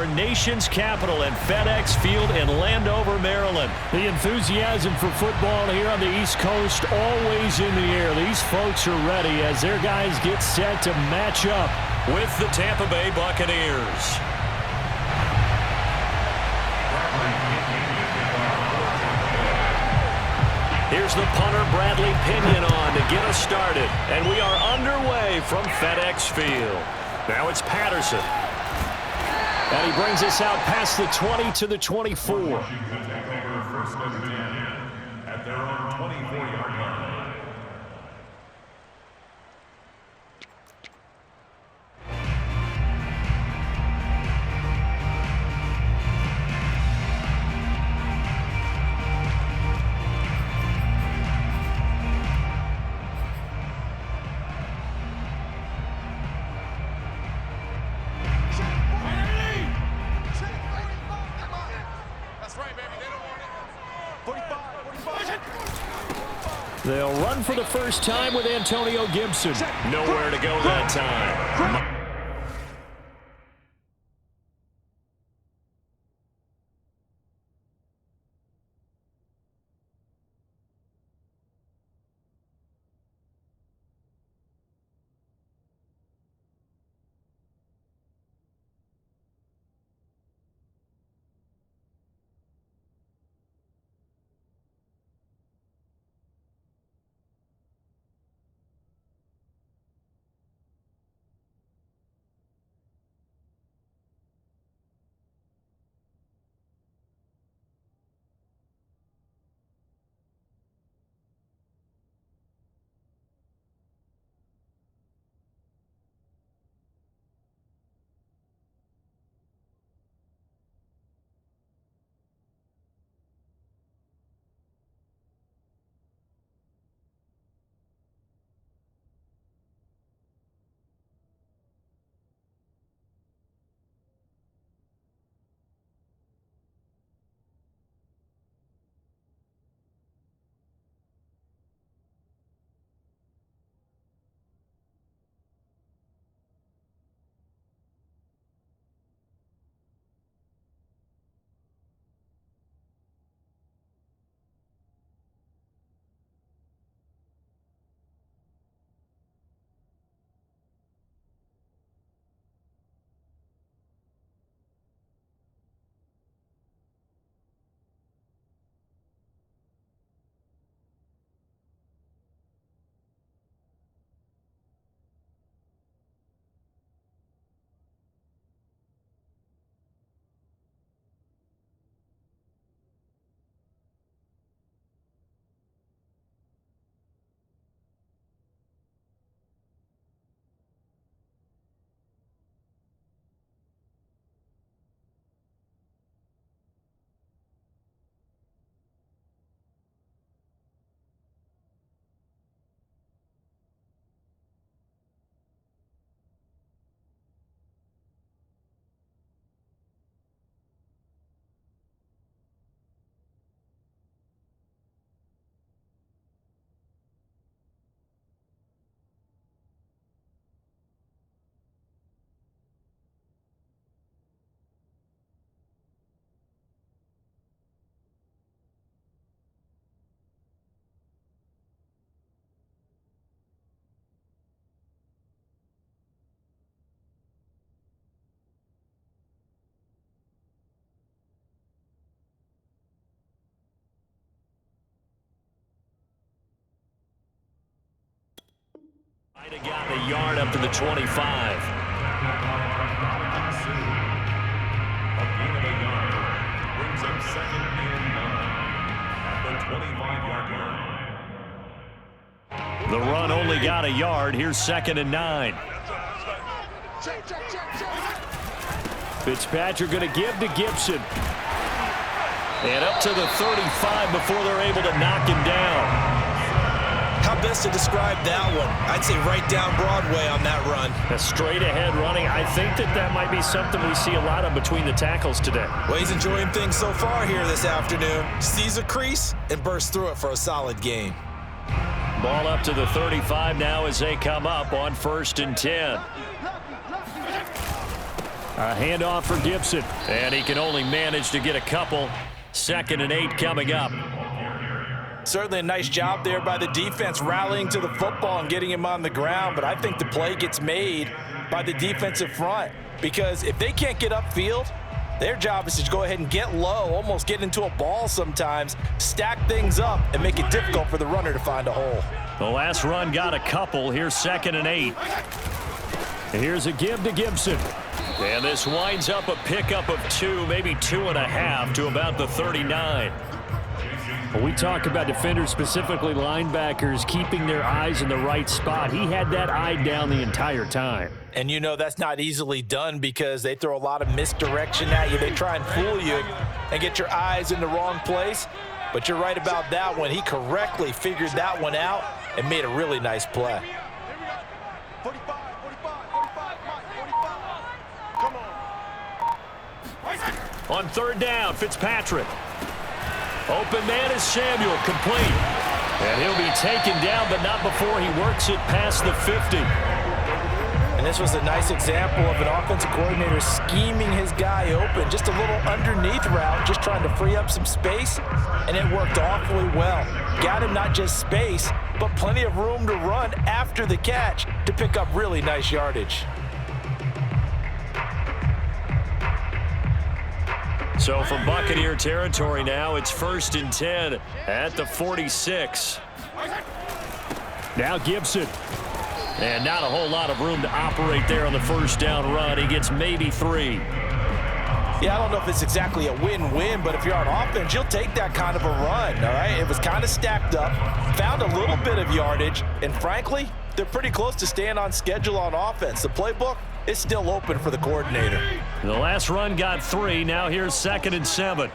our nation's capital at FedEx Field in Landover, Maryland. The enthusiasm for football here on the East Coast always in the air. These folks are ready as their guys get set to match up with the Tampa Bay Buccaneers. Here's the punter, Bradley Pinion, on to get us started. And we are underway from FedEx Field. Now it's Patterson. And he brings us out past the 20 to the 24. At their own 24-yard line. They'll run for the first time with Antonio Gibson. Nowhere to go that time. Might have gotten a yard up to the 25. A gain of a yard brings up 2nd and 9 at the 25-yard line. The run only got a yard. Here's 2nd and 9. Fitzpatrick going to give to Gibson. And up to the 35 before they're able to knock him down. How best to describe that one? I'd say right down Broadway on that run. A straight ahead running. I think that might be something we see a lot of between the tackles today. Well, he's enjoying things so far here this afternoon. Sees a crease and bursts through it for a solid gain. Ball up to the 35 now as they come up on 1st and 10. A handoff for Gibson. And he can only manage to get a couple. 2nd and 8 coming up. Certainly a nice job there by the defense rallying to the football and getting him on the ground, but I think the play gets made by the defensive front because if they can't get upfield, their job is to go ahead and get low, almost get into a ball sometimes, stack things up, and make it difficult for the runner to find a hole. The last run got a couple. Here's 2nd and 8. And here's a give to Gibson. And this winds up a pickup of 2, maybe 2.5 to about the 39. When we talk about defenders, specifically linebackers, keeping their eyes in the right spot, he had that eye down the entire time. And you know that's not easily done because they throw a lot of misdirection at you. They try and fool you and get your eyes in the wrong place. But you're right about that one. He correctly figured that one out and made a really nice play. On 3rd down, Fitzpatrick. Open man is Samuel, complete. And he'll be taken down, but not before he works it past the 50. And this was a nice example of an offensive coordinator scheming his guy open. Just a little underneath route, just trying to free up some space, and it worked awfully well. Got him not just space, but plenty of room to run after the catch to pick up really nice yardage. So from Buccaneer territory now, it's 1st and 10 at the 46. Now Gibson. And not a whole lot of room to operate there on the 1st down run. He gets maybe 3. Yeah, I don't know if it's exactly a win-win, but if you're on offense, you'll take that kind of a run, all right? It was kind of stacked up, found a little bit of yardage, and frankly, they're pretty close to staying on schedule on offense. The playbook is still open for the coordinator. The last run got 3. Now here's 2nd and 7.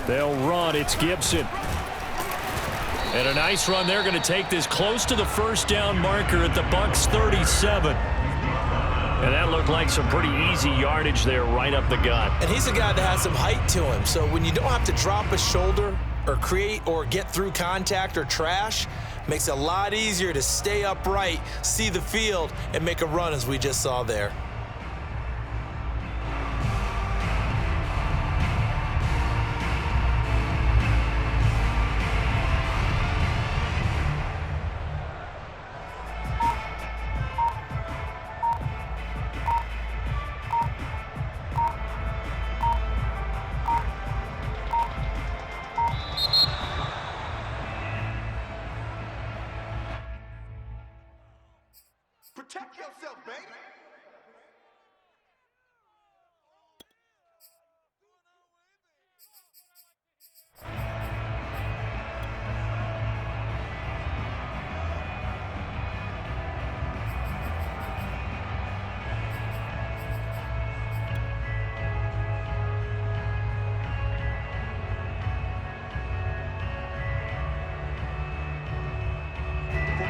They'll run. It's Gibson. And a nice run. They're going to take this close to the 1st down marker at the Bucs 37. And that looked like some pretty easy yardage there right up the gut. And he's a guy that has some height to him, so when you don't have to drop a shoulder or create or get through contact or trash, makes it a lot easier to stay upright, see the field, and make a run as we just saw there. Protect yourself, baby.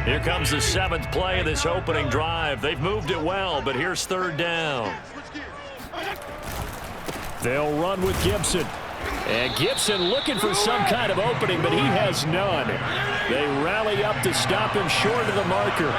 Here comes the 7th play of this opening drive. They've moved it well, but here's 3rd down. They'll run with Gibson. And Gibson looking for some kind of opening, but he has none. They rally up to stop him short of the marker.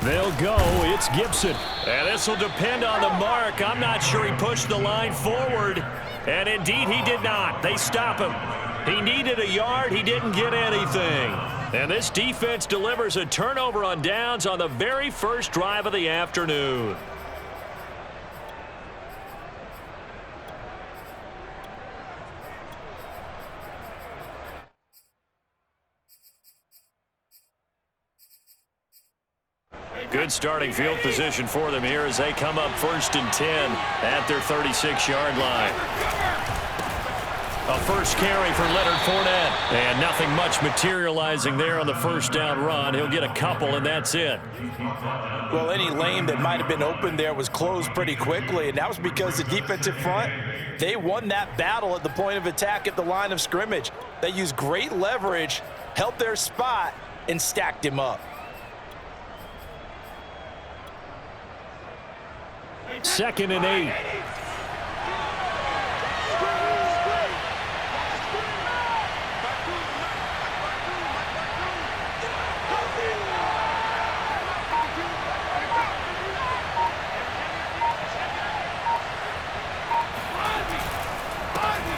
They'll go. It's Gibson. And this will depend on the mark. I'm not sure he pushed the line forward. And indeed, he did not. They stop him. He needed a yard. He didn't get anything. And this defense delivers a turnover on downs on the very first drive of the afternoon. Good starting field position for them here as they come up 1st and 10 at their 36-yard line. A first carry for Leonard Fournette. And nothing much materializing there on the first down run. He'll get a couple, and that's it. Well, any lane that might have been open there was closed pretty quickly, and that was because the defensive front, they won that battle at the point of attack at the line of scrimmage. They used great leverage, held their spot, and stacked him up. 2nd and 8.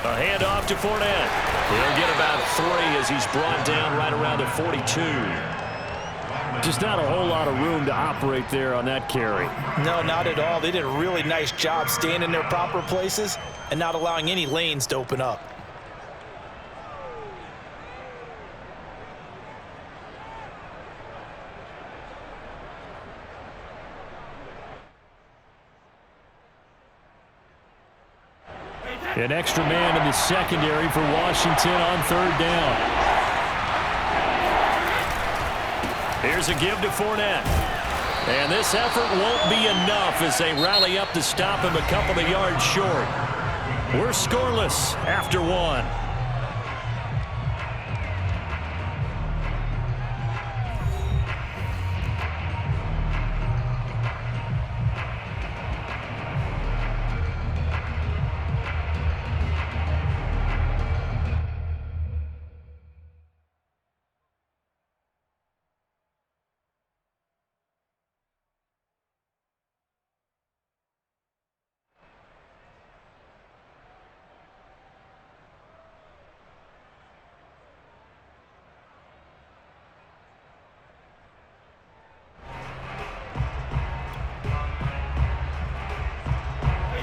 A handoff to Fournette. He'll get about 3 as he's brought down right around the 42. Just not a whole lot of room to operate there on that carry. No, not at all. They did a really nice job staying in their proper places and not allowing any lanes to open up. An extra man in the secondary for Washington on 3rd down. Here's a give to Fournette. And this effort won't be enough as they rally up to stop him a couple of yards short. We're scoreless after 1.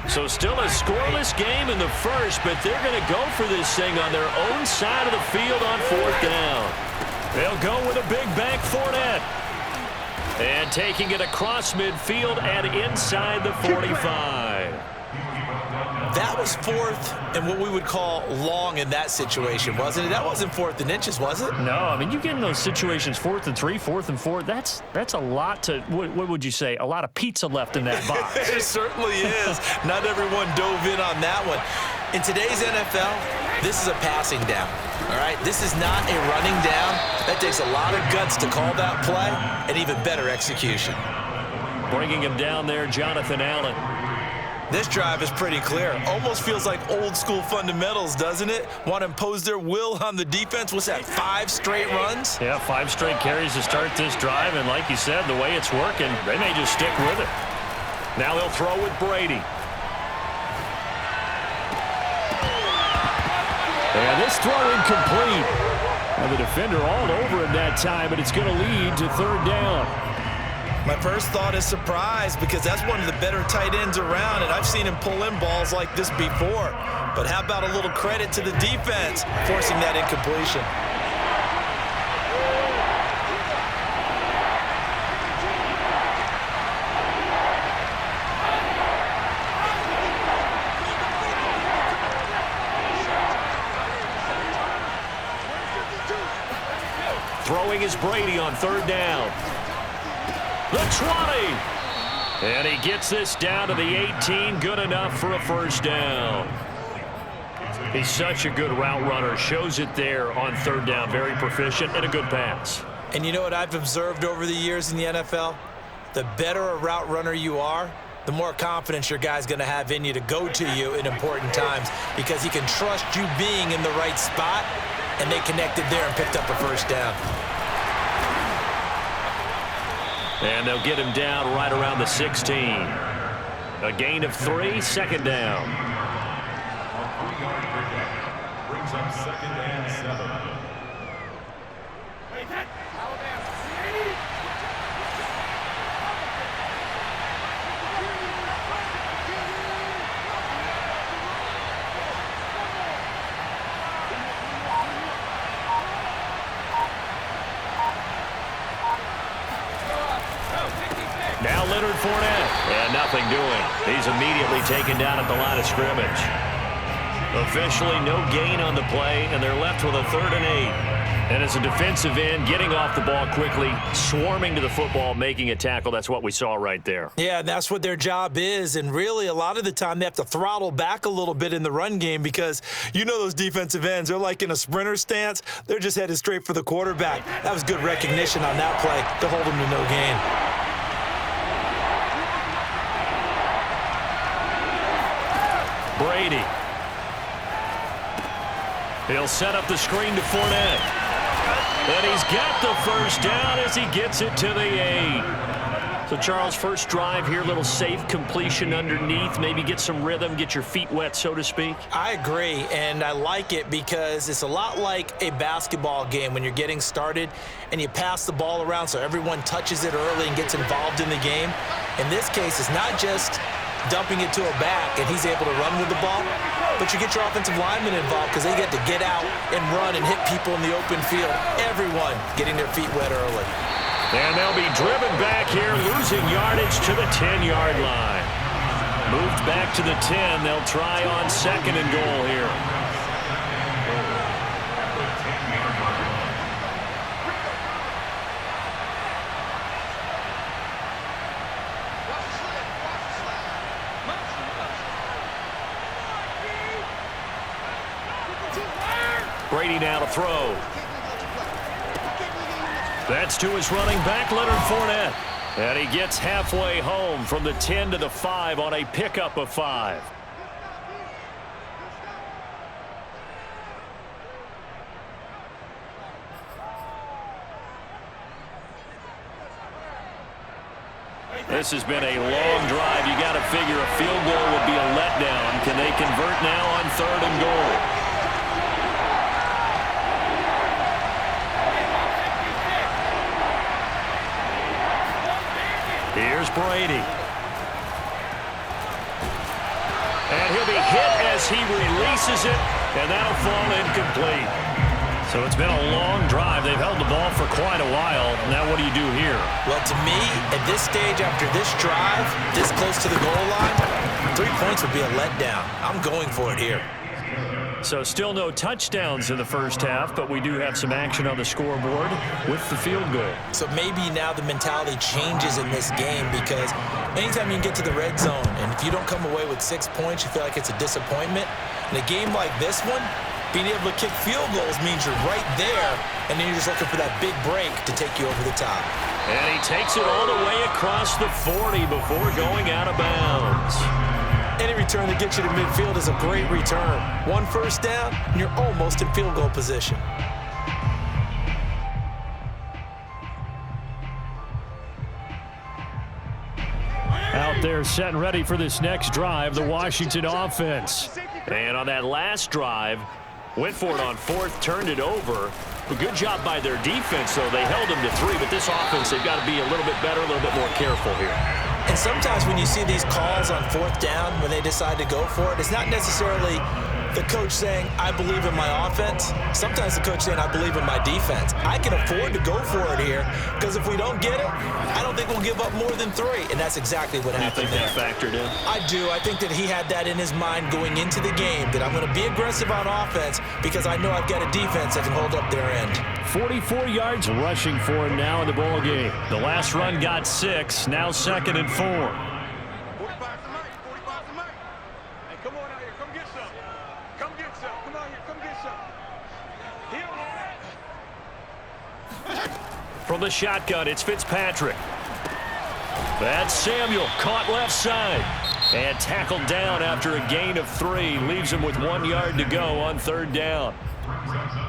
So still a scoreless game in the first, but they're going to go for this thing on their own side of the field on 4th down. They'll go with a big bank Fournette. And taking it across midfield and inside the 45. That was 4th and what we would call long in that situation, wasn't it? That wasn't 4th and inches, was it? No, I mean, you get in those situations 4th and 3, 4th and 4. That's a lot to, what would you say, a lot of pizza left in that box. It certainly is. Not everyone dove in on that one. In today's NFL, this is a passing down, all right? This is not a running down. That takes a lot of guts to call that play and even better execution. Bringing him down there, Jonathan Allen. This drive is pretty clear. Almost feels like old school fundamentals, doesn't it? Want to impose their will on the defense. What's that, 5 straight runs? Yeah, 5 straight carries to start this drive, and like you said, the way it's working, they may just stick with it. Now he'll throw with Brady. And this throw incomplete. And the defender all over him that time, but it's going to lead to 3rd down. My first thought is surprise because that's one of the better tight ends around, and I've seen him pull in balls like this before. But how about a little credit to the defense forcing that incompletion? Throwing is Brady on 3rd down. The 20. And he gets this down to the 18. Good enough for a first down. He's such a good route runner. Shows it there on 3rd down. Very proficient and a good pass. And you know what I've observed over the years in the NFL? The better a route runner you are, the more confidence your guy's going to have in you to go to you in important times because he can trust you being in the right spot, and they connected there and picked up a first down. And they'll get him down right around the 16. A gain of 3, 2nd down. Brings up 2nd and 7. Now Leonard Fournette. And nothing doing. He's immediately taken down at the line of scrimmage. Officially no gain on the play, and they're left with a 3rd and 8. And as a defensive end, getting off the ball quickly, swarming to the football, making a tackle, that's what we saw right there. Yeah, that's what their job is, and really a lot of the time they have to throttle back a little bit in the run game because you know those defensive ends, they're like in a sprinter stance. They're just headed straight for the quarterback. That was good recognition on that play to hold them to no gain. Brady. He'll set up the screen to Fournette. And he's got the first down as he gets it to the 8. So, Charles, first drive here, little safe completion underneath. Maybe get some rhythm, get your feet wet, so to speak. I agree, and I like it because it's a lot like a basketball game when you're getting started and you pass the ball around so everyone touches it early and gets involved in the game. In this case, it's not just dumping it to a back and he's able to run with the ball, but you get your offensive linemen involved because they get to get out and run and hit people in the open field. Everyone getting their feet wet early. And they'll be driven back here, losing yardage to the 10-yard line. Moved back to the 10. They'll try on 2nd and goal here. Brady now to throw. That's to his running back, Leonard Fournette. And he gets halfway home from the 10 to the 5 on a pickup of 5. This has been a long drive. You got to figure a field goal would be a letdown. Can they convert now on 3rd and goal? Here's Brady. And he'll be hit as he releases it, and that'll fall incomplete. So it's been a long drive. They've held the ball for quite a while. Now what do you do here? Well, to me, at this stage after this drive, this close to the goal line, 3 points would be a letdown. I'm going for it here. So still no touchdowns in the first half, but we do have some action on the scoreboard with the field goal. So maybe now the mentality changes in this game because anytime you can get to the red zone, and if you don't come away with 6 points, you feel like it's a disappointment. In a game like this one, being able to kick field goals means you're right there, and then you're just looking for that big break to take you over the top. And he takes it all the way across the 40 before going out of bounds. Any return that gets you to midfield is a great return. 1 first down, and you're almost in field goal position. Out there set and ready for this next drive, the Washington offense. And on that last drive, went for it on 4th, turned it over. A good job by their defense, though. They held them to 3, but this offense, they've got to be a little bit better, a little bit more careful here. And sometimes when you see these calls on 4th down, when they decide to go for it, it's not necessarily the coach saying, I believe in my offense. Sometimes the coach saying, I believe in my defense. I can afford to go for it here because if we don't get it, I don't think we'll give up more than 3. And that's exactly what happened there. You think that factored in? I do. I think that he had that in his mind going into the game, that I'm going to be aggressive on offense because I know I've got a defense that can hold up their end. 44 yards rushing for him now in the ball game. The last run got 6, now 2nd and 4. 45 to Mike, 45 to Mike. Hey, come on out here, come get some. Come get some, come on here, come get some. From the shotgun, it's Fitzpatrick. That's Samuel, caught left side. And tackled down after a gain of 3. Leaves him with 1 yard to go on 3rd down.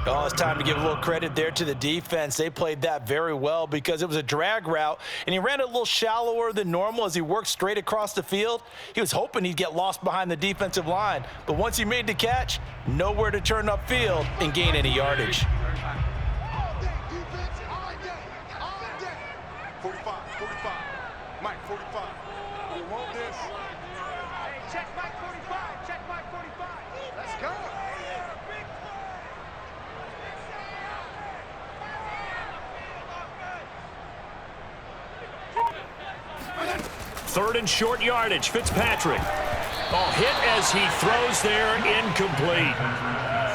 Oh, it's time to give a little credit there to the defense. They played that very well because it was a drag route, and he ran it a little shallower than normal as he worked straight across the field. He was hoping he'd get lost behind the defensive line, but once he made the catch, nowhere to turn upfield and gain any yardage. 45, 45. Mike, 45. We want this. Hey, check Mike 45. Check Mike 45. Let's go. 3rd and short yardage, Fitzpatrick. Oh, hit as he throws there, incomplete.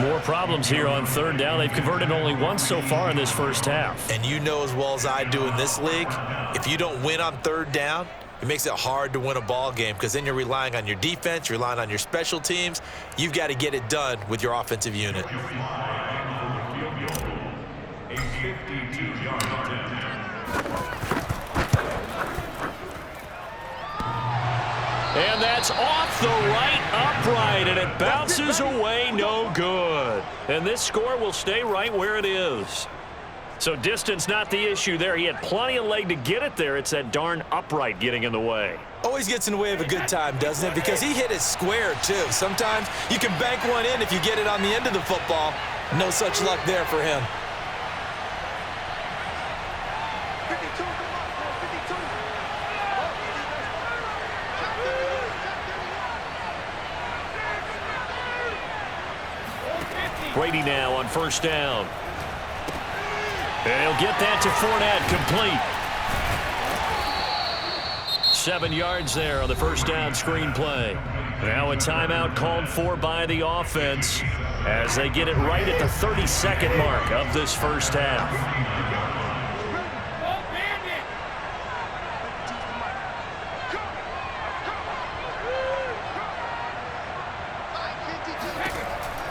More problems here on third down. They've converted only once so far in this first half. And you know as well as I do in this league, if you don't win on third down, it makes it hard to win a ball game because then you're relying on your defense, you're relying on your special teams. You've got to get it done with your offensive unit. And that's off the right upright, and it bounces away, no good. And this score will stay right where it is. So distance not the issue there. He had plenty of leg to get it there. It's that darn upright getting in the way. Always gets in the way of a good time, doesn't it? Because he hit it square, too. Sometimes you can bank one in if you get it on the end of the football. No such luck there for him. Brady now on first down. And he'll get that to Fournette, complete. 7 yards there on the first down screen play. Now a timeout called for by the offense as they get it right at the 32nd mark of this first half.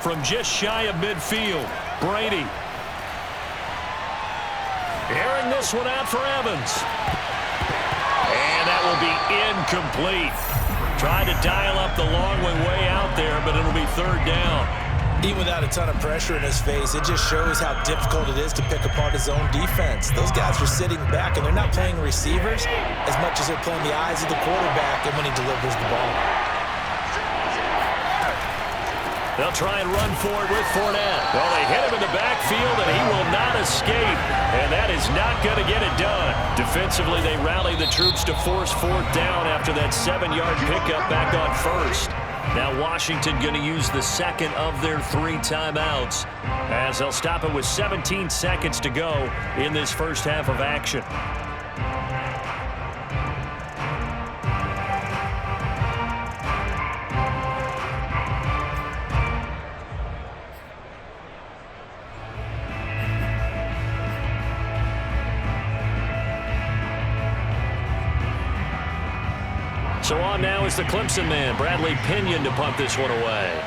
From just shy of midfield, Brady. Airing this one out for Evans. And that will be incomplete. Tried to dial up the long way out there, but it'll be third down. Even without a ton of pressure in his face, it just shows how difficult it is to pick apart his own defense. Those guys are sitting back, and they're not playing receivers as much as they're playing the eyes of the quarterback and when he delivers the ball. They'll try and run for it with Fournette. Well, they hit him in the backfield, and he will not escape. And that is not going to get it done. Defensively, they rally the troops to force fourth down after that 7-yard pickup back on first. Now Washington going to use the second of their 3 timeouts as they'll stop it with 17 seconds to go in this first half of action. So on now is the Clemson man, Bradley Pinion, to punt this one away.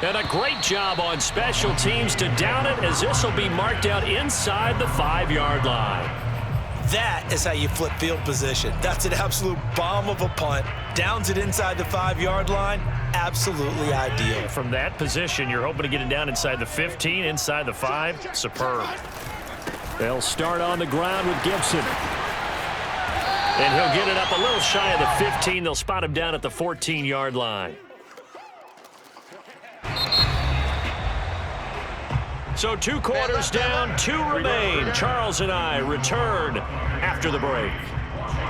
And a great job on special teams to down it, as this will be marked out inside the 5-yard line. That is how you flip field position. That's an absolute bomb of a punt. Downs it inside the 5-yard line. Absolutely ideal. From that position, you're hoping to get it down inside the 15, inside the 5. Superb. They'll start on the ground with Gibson. And he'll get it up a little shy of the 15. They'll spot him down at the 14-yard line. So 2 quarters down, 2 remain. Charles and I return after the break.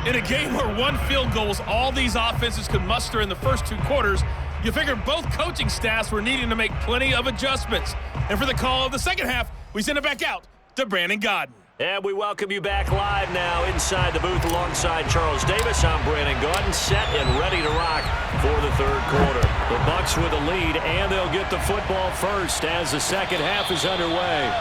In a game where 1 field goal was all these offenses could muster in the first 2 quarters, you figure both coaching staffs were needing to make plenty of adjustments. And for the call of the second half, we send it back out to Brandon Godden. And we welcome you back live now inside the booth alongside Charles Davis. I'm Brandon Godden, set and ready to rock for the third quarter. The Bucs with the lead, and they'll get the football first as the second half is underway.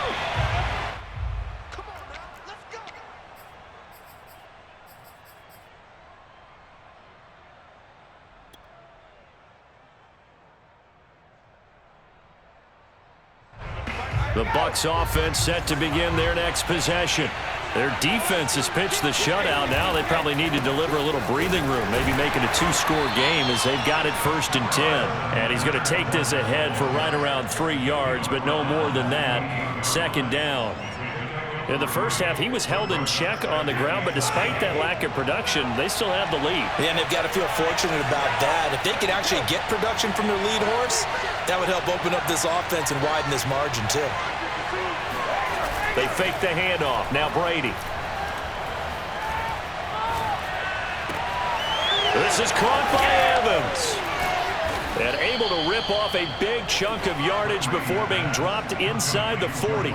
The Bucs offense set to begin their next possession. Their defense has pitched the shutout. Now they probably need to deliver a little breathing room, maybe make it a 2-score game as they've got it 1st and 10. And he's going to take this ahead for right around 3 yards, but no more than that. 2nd down. In the first half, he was held in check on the ground, but despite that lack of production, they still have the lead. Yeah, and they've got to feel fortunate about that. If they could actually get production from their lead horse, that would help open up this offense and widen this margin, too. They fake the handoff. Now Brady. This is caught by Evans. And able to rip off a big chunk of yardage before being dropped inside the 40.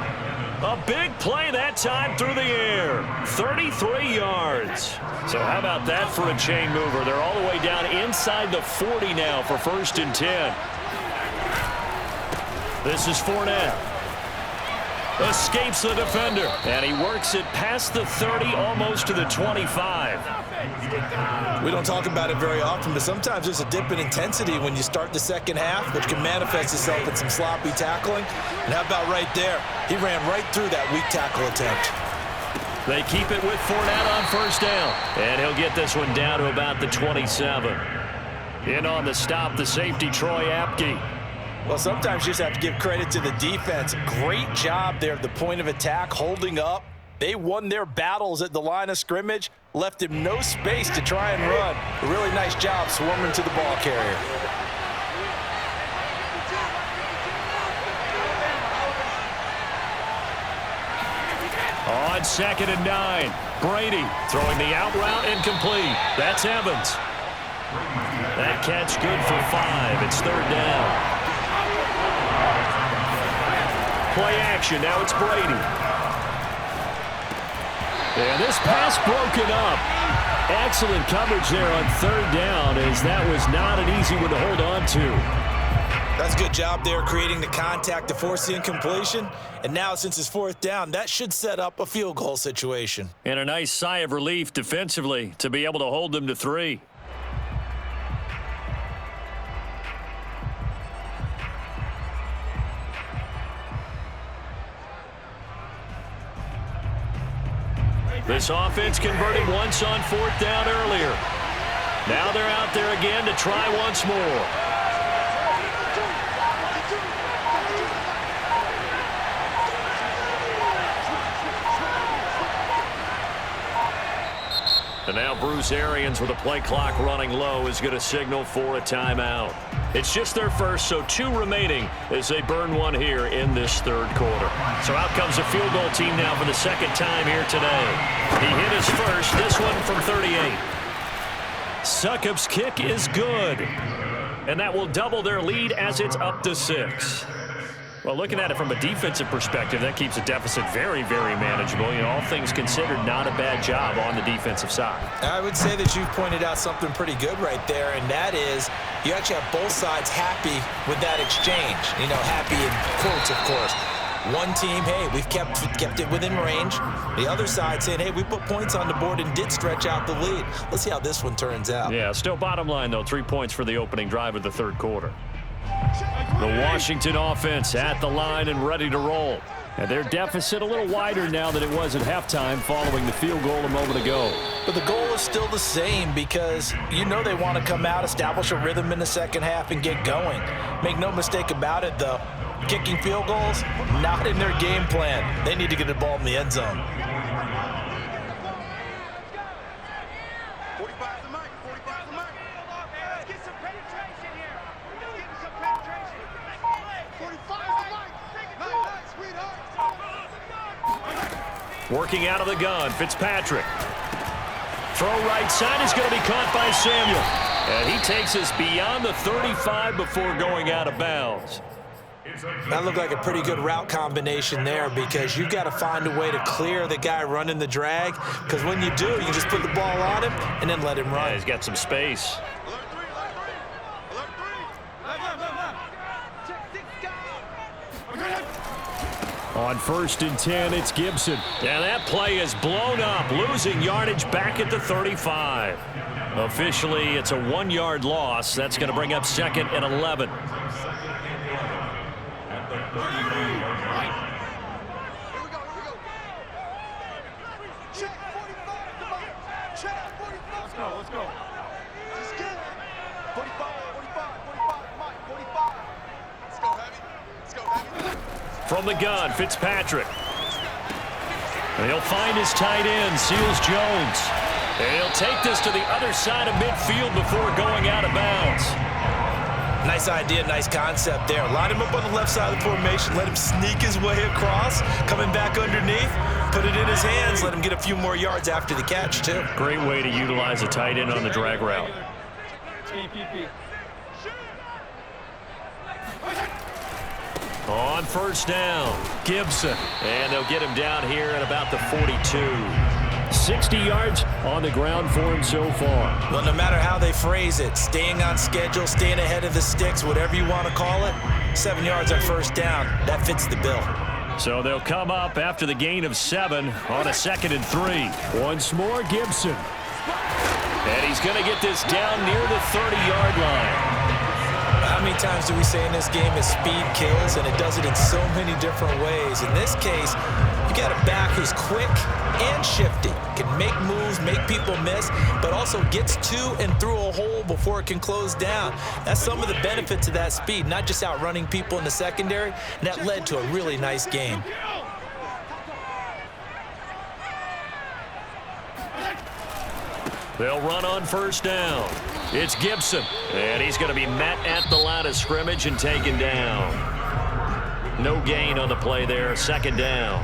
A big play that time through the air. 33 yards. So how about that for a chain mover? They're all the way down inside the 40 now for 1st and 10. This is Fournette. Escapes the defender. And he works it past the 30, almost to the 25. We don't talk about it very often, but sometimes there's a dip in intensity when you start the second half, which can manifest itself in some sloppy tackling. And how about right there? He ran right through that weak tackle attempt. They keep it with Fournette on 1st down. And he'll get this one down to about the 27. In on the stop, the safety, Troy Apke. Well, sometimes you just have to give credit to the defense. Great job there at the point of attack, holding up. They won their battles at the line of scrimmage, left him no space to try and run. A really nice job swarming to the ball carrier. On 2nd and 9, Brady throwing the out route incomplete. That's Evans. That catch good for 5. It's 3rd down. Play action. Now it's Brady. And this pass broken up. Excellent coverage there on 3rd down, as that was not an easy one to hold on to. That's a good job there creating the contact to force the incompletion. And now since it's 4th down, that should set up a field goal situation. And a nice sigh of relief defensively to be able to hold them to 3. This offense converted once on 4th down earlier. Now they're out there again to try once more. And now Bruce Arians, with a play clock running low, is going to signal for a timeout. It's just their first, so 2 remaining as they burn one here in this 3rd quarter. So out comes the field goal team now for the 2nd time here today. He hit his first, this one from 38. Succop's kick is good. And that will double their lead as it's up to 6. Well, looking at it from a defensive perspective, that keeps the deficit very, very manageable. You know, all things considered, not a bad job on the defensive side. I would say that you've pointed out something pretty good right there, and that is you actually have both sides happy with that exchange. You know, happy in quotes, of course. One team, hey, we've kept it within range. The other side saying, hey, we put points on the board and did stretch out the lead. Let's see how this one turns out. Yeah, still bottom line, though, 3 points for the opening drive of the 3rd quarter. The Washington offense at the line and ready to roll. And their deficit a little wider now than it was at halftime following the field goal a moment ago. But the goal is still the same because you know they want to come out, establish a rhythm in the second half, and get going. Make no mistake about it, though. Kicking field goals, not in their game plan. They need to get the ball in the end zone. 45 the mic, 45 the mic. Let's get some penetration here. Let's get some penetration. 45 the mic. Nice, sweetheart. Working out of the gun, Fitzpatrick. Throw right side is going to be caught by Samuel. And he takes us beyond the 35 before going out of bounds. That looked like a pretty good route combination there because you've got to find a way to clear the guy running the drag, because when you do, you just put the ball on him and then let him run. Yeah, he's got some space. Alert 3, alert 3. Alert 3. On 1st and 10, it's Gibson. And that play is blown up, losing yardage back at the 35. Officially, it's a 1-yard loss. That's going to bring up 2nd and 11. Here we go. Check 45 the mic. Check 45. Let's go. Just get it. 45 mic, 45. Let's go, heavy. From the gun, Fitzpatrick. And he'll find his tight end, Seals Jones. And he'll take this to the other side of midfield before going out of bounds. Nice idea, nice concept there. Line him up on the left side of the formation, let him sneak his way across, coming back underneath, put it in his hands, let him get a few more yards after the catch, too. Great way to utilize a tight end on the drag route. On first down, Gibson. And they'll get him down here at about the 42. 60 yards on the ground for him so far. Well, no matter how they phrase it, staying on schedule, staying ahead of the sticks, whatever you want to call it, 7 yards on first down, that fits the bill. So they'll come up after the gain of 7 on a 2nd and 3. Once more, Gibson. And he's going to get this down near the 30-yard line. How many times do we say in this game that speed kills, and it does it in so many different ways? In this case, you got a back who's quick and shifty, can make moves, make people miss, but also gets to and through a hole before it can close down. That's some of the benefits of that speed, not just outrunning people in the secondary, and that led to a really nice game. They'll run on first down. It's Gibson, and he's going to be met at the line of scrimmage and taken down. No gain on the play there, 2nd down.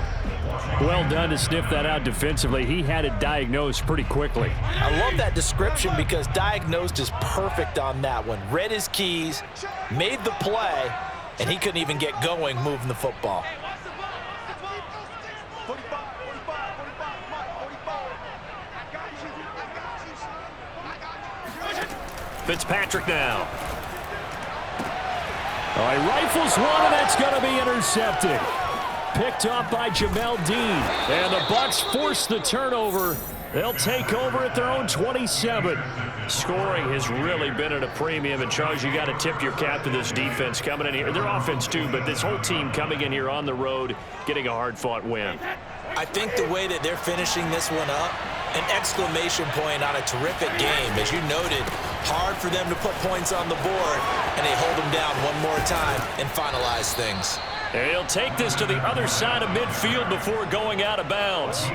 Well done to sniff that out defensively. He had it diagnosed pretty quickly. I love that description because diagnosed is perfect on that one. Read his keys, made the play, and he couldn't even get going moving the football. Fitzpatrick now. Oh, he rifles one, and that's going to be intercepted. Picked off by Jamel Dean. And the Bucs force the turnover. They'll take over at their own 27. Scoring has really been at a premium. And, Charles, you got to tip your cap to this defense coming in here. Their offense, too, but this whole team coming in here on the road, getting a hard-fought win. I think the way that they're finishing this one up, an exclamation point on a terrific game. As you noted, hard for them to put points on the board, and they hold them down one more time and finalize things. And he'll take this to the other side of midfield before going out of bounds.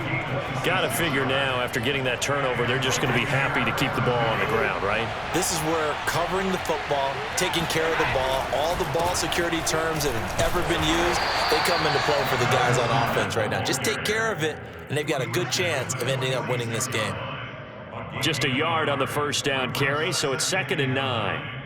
Got to figure now, after getting that turnover, they're just going to be happy to keep the ball on the ground, right? This is where covering the football, taking care of the ball, all the ball security terms that have ever been used, they come into play for the guys on offense right now. Just take care of it, and they've got a good chance of ending up winning this game. Just a yard on the first down carry, so it's 2nd and 9.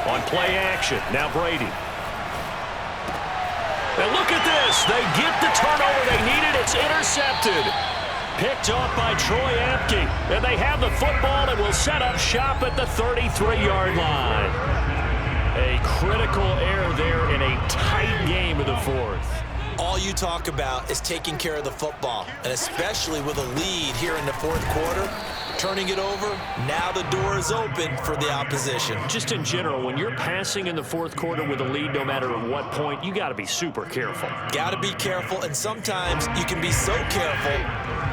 On play action, now Brady. And look at this. They get the turnover they needed. It's intercepted. Picked off by Troy Apke. And they have the football and will set up shop at the 33-yard line. A critical error there in a tight game of the 4th. All you talk about is taking care of the football, and especially with a lead here in the 4th quarter, turning it over, now the door is open for the opposition. Just in general, when you're passing in the 4th quarter with a lead, no matter at what point, you got to be super careful. Got to be careful, and sometimes you can be so careful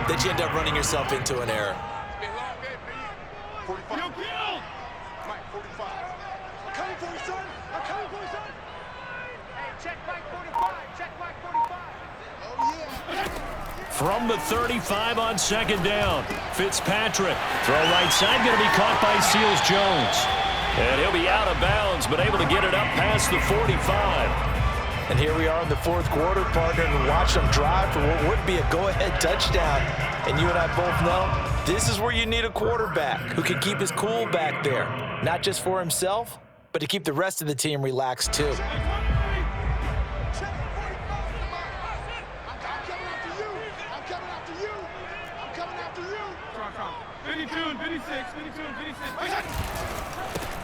that you end up running yourself into an error. It's been a long day for you. 45. Mike, 45. I'm coming for you, son. I'm coming for you, son. Hey, check Mike 45. Check Mike 45. Oh, yeah. From the 35 on 2nd down, Fitzpatrick. Throw right side, going to be caught by Seals Jones. And he'll be out of bounds, but able to get it up past the 45. And here we are in the 4th quarter, partner, and watch them drive for what would be a go-ahead touchdown. And you and I both know this is where you need a quarterback who can keep his cool back there, not just for himself, but to keep the rest of the team relaxed too.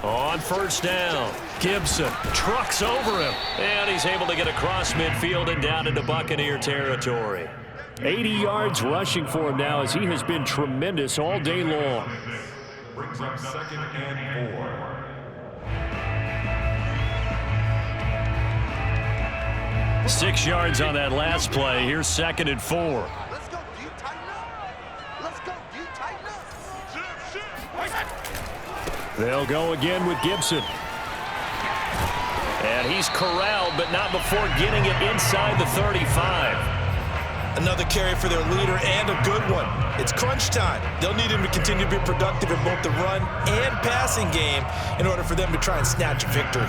On first down, Gibson trucks over him, and he's able to get across midfield and down into Buccaneer territory. 80 yards rushing for him now, as he has been tremendous all day long. Brings up 2nd and 4. 6 yards on that last play. Here's 2nd and 4. Let's go, D. Tighten up. Let's go, D. Tighten up. They'll go again with Gibson. And he's corralled, but not before getting it inside the 35. Another carry for their leader, and a good one. It's crunch time. They'll need him to continue to be productive in both the run and passing game in order for them to try and snatch a victory.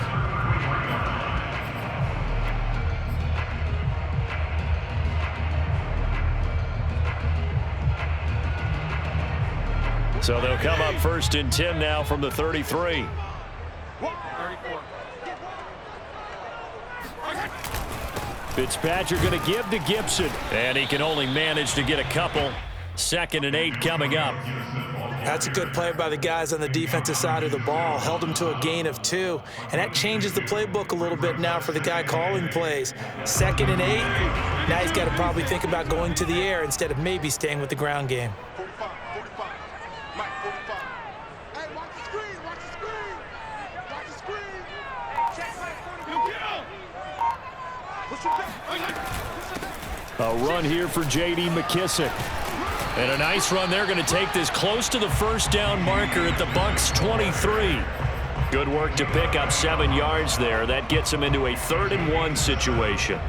So they'll come up 1st and 10 now from the 33. 34. Fitzpatrick going to give to Gibson, and he can only manage to get a couple. 2nd and 8 coming up. That's a good play by the guys on the defensive side of the ball. Held him to a gain of 2, and that changes the playbook a little bit now for the guy calling plays. 2nd and 8. Now he's got to probably think about going to the air instead of maybe staying with the ground game. 45, 45. Mike, 45. Hey, watch the screen, watch the screen. Watch the screen. Hey, check Mike, 45. Push him back. Push him back. A run here for J.D. McKissick. And a nice run. They're going to take this close to the 1st down marker at the Bucs 23. Good work to pick up 7 yards there. That gets them into a 3rd and 1 situation.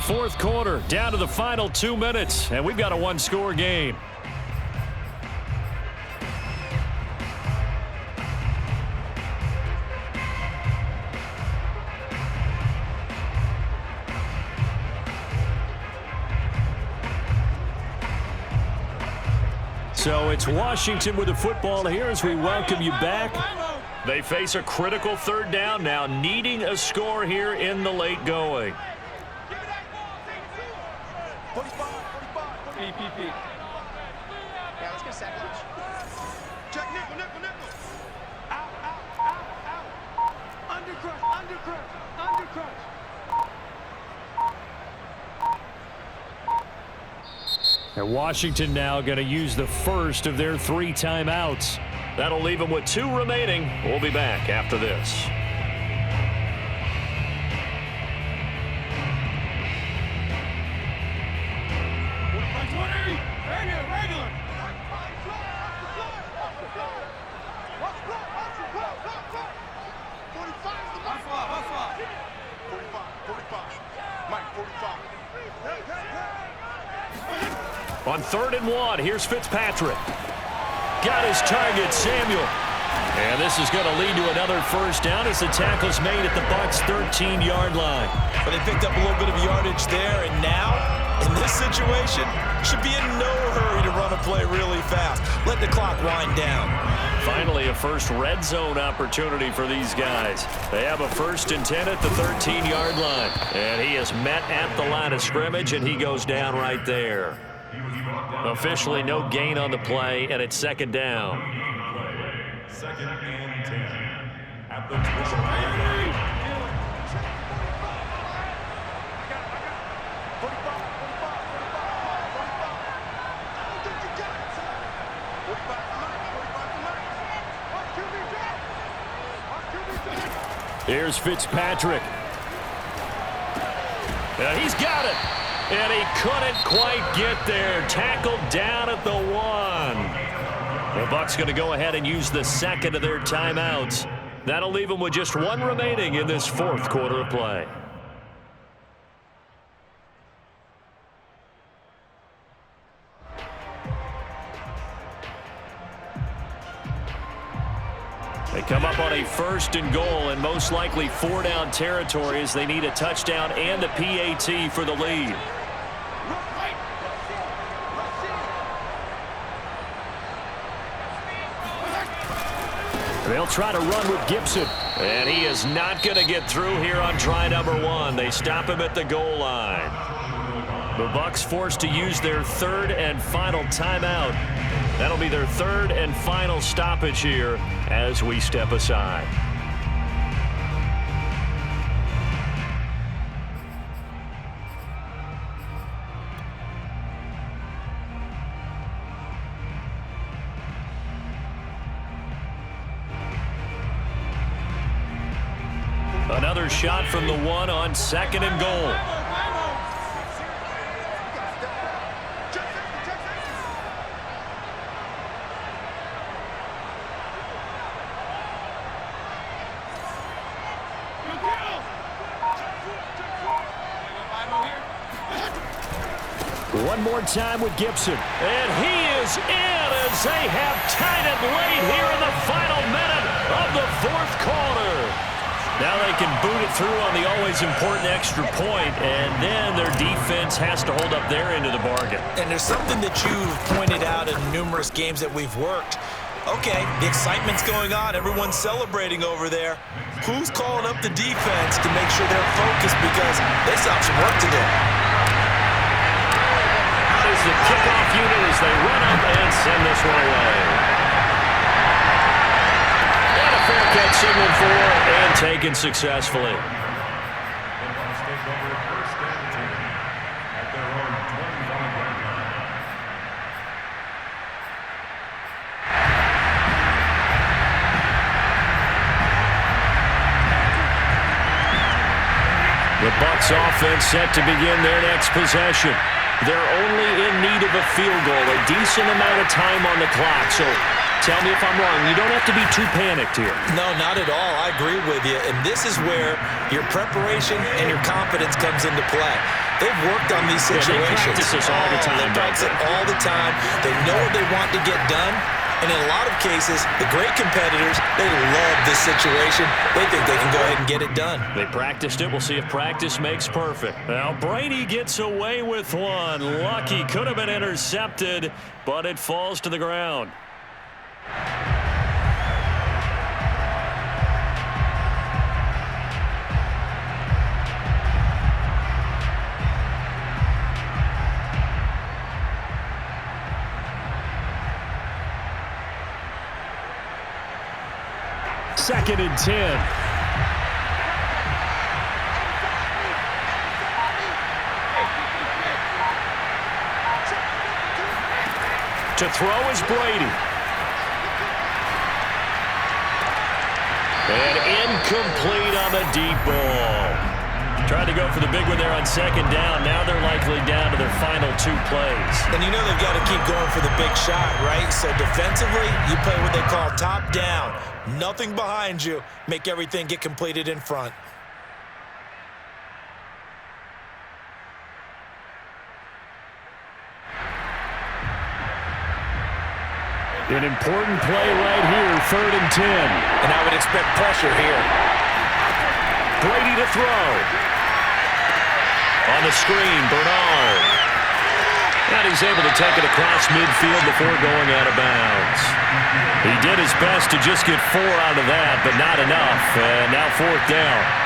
Fourth quarter, down to the final 2 minutes, and we've got a 1-score game. So it's Washington with the football here as we welcome you back. They face a critical 3rd down now, needing a score here in the late going. 45, 45. PPP. Yeah, let's get a sack lunch. Check nickel, nickel, nickel. Out, out, out, out. Undercrush, undercrush, undercrush. And Washington now going to use the 1st of their 3 timeouts. That'll leave them with 2 remaining. We'll be back after this. On 3rd and 1, here's Fitzpatrick. Got his target, Samuel. And this is going to lead to another 1st down as the tackle's made at the Bucs' 13-yard line. But they picked up a little bit of yardage there, and now, in this situation, should be in no hurry to run a play really fast. Let the clock wind down. Finally, a first red zone opportunity for these guys. They have a 1st and 10 at the 13-yard line. And he is met at the line of scrimmage, and he goes down right there. Officially no gain on the play, and it's 2nd down. 2nd and 10 at the 12. Here's Fitzpatrick. He's got it. And he couldn't quite get there. Tackled down at the 1. The Bucs going to go ahead and use the 2nd of their timeouts. That'll leave them with just 1 remaining in this 4th quarter of play. They come up on a 1st and goal and most likely 4-down territory as they need a touchdown and a PAT for the lead. They'll try to run with Gibson. And he is not going to get through here on try number 1. They stop him at the goal line. The Bucs forced to use their 3rd and final timeout. That'll be their 3rd and final stoppage here as we step aside. Another shot from the 1 on 2nd and goal. One more time with Gibson. And he is in as they have tied it late here in the final minute of the 4th quarter. Now they can boot it through on the always important extra point, and then their defense has to hold up their end of the bargain. And there's something that you've pointed out in numerous games that we've worked. Okay, the excitement's going on. Everyone's celebrating over there. Who's calling up the defense to make sure they're focused, because they still have some work to do. Out is the kickoff unit as they run up and send this one away. And a fair catch signaled for and taken successfully. The Bucs offense set to begin their next possession. They're only in need of a field goal, a decent amount of time on the clock. So tell me if I'm wrong. You don't have to be too panicked here. No, not at all. I agree with you. And this is where your preparation and your confidence comes into play. They've worked on these situations. They practice this all the time. They practice it all the time. They know what they want to get done. And in a lot of cases, the great competitors, they love this situation. They think they can go ahead and get it done. They practiced it. We'll see if practice makes perfect. Now Brady gets away with one. Lucky, could have been intercepted, but it falls to the ground. Second and 10. To throw is Brady. And incomplete on the deep ball. Tried to go for the big one there on second down. Now they're likely down to their final two plays. And you know they've got to keep going for the big shot, right? So defensively, you play what they call top down. Nothing behind you. Make everything get completed in front. An important play right here, third and 10. And I would expect pressure here. Brady to throw. On the screen, Bernard. And he's able to take it across midfield before going out of bounds. He did his best to just get 4 out of that, but not enough. And now fourth down.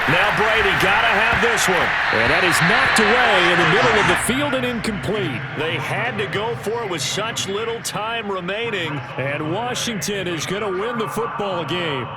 Now Brady got to have this one. And that is knocked away in the middle of the field and incomplete. They had to go for it with such little time remaining. And Washington is going to win the football game.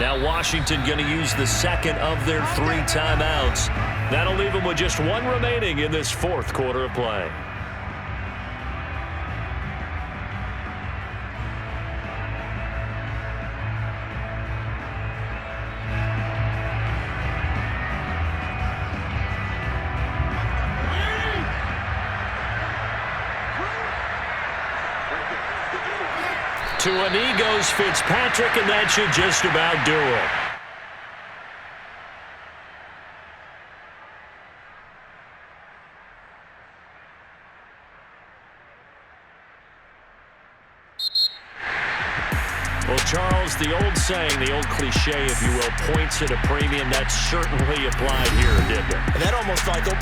Now Washington going to use the second of their 3 timeouts. That'll leave them with just 1 remaining in this fourth quarter of play. To a knee goes Fitzpatrick, and that should just about do it. Well, Charles, the old saying, the old cliche, if you will, points at a premium, that certainly applied here, didn't it? And that almost like